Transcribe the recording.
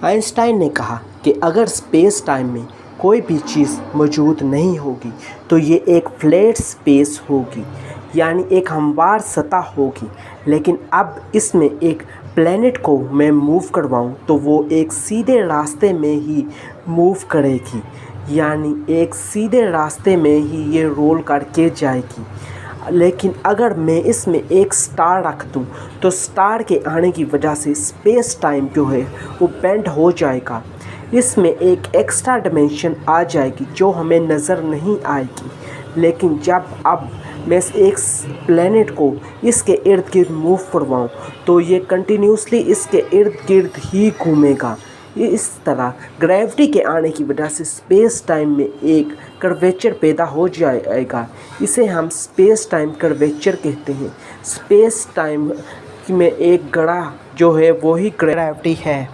Einstein نے کہا کہ اگر اسپیس ٹائم میں کوئی بھی چیز موجود نہیں ہوگی تو یہ ایک فلیٹ اسپیس ہوگی، یعنی ایک ہموار سطح ہوگی۔ لیکن اب اس میں ایک پلینٹ کو میں موو کرواؤں تو وہ ایک سیدھے راستے میں ہی موو کرے گی، یعنی ایک سیدھے راستے میں ہی یہ رول کر کے جائے گی۔ لیکن اگر میں اس میں ایک سٹار رکھ دوں تو سٹار کے آنے کی وجہ سے اسپیس ٹائم جو ہے وہ بینڈ ہو جائے گا، اس میں ایک ایکسٹرا ڈائمینشن آ جائے گی جو ہمیں نظر نہیں آئے گی۔ لیکن جب اب میں ایک پلینٹ کو اس کے ارد گرد موو کرواؤں تو یہ کنٹینیوسلی اس کے ارد گرد ہی گھومے گا۔ اس طرح گریوٹی کے آنے کی وجہ سے اسپیس ٹائم میں ایک کرویچر پیدا ہو جائے گا، اسے ہم اسپیس ٹائم کرویچر کہتے ہیں۔ اسپیس ٹائم میں ایک گڑھا جو ہے وہی گریوٹی ہے۔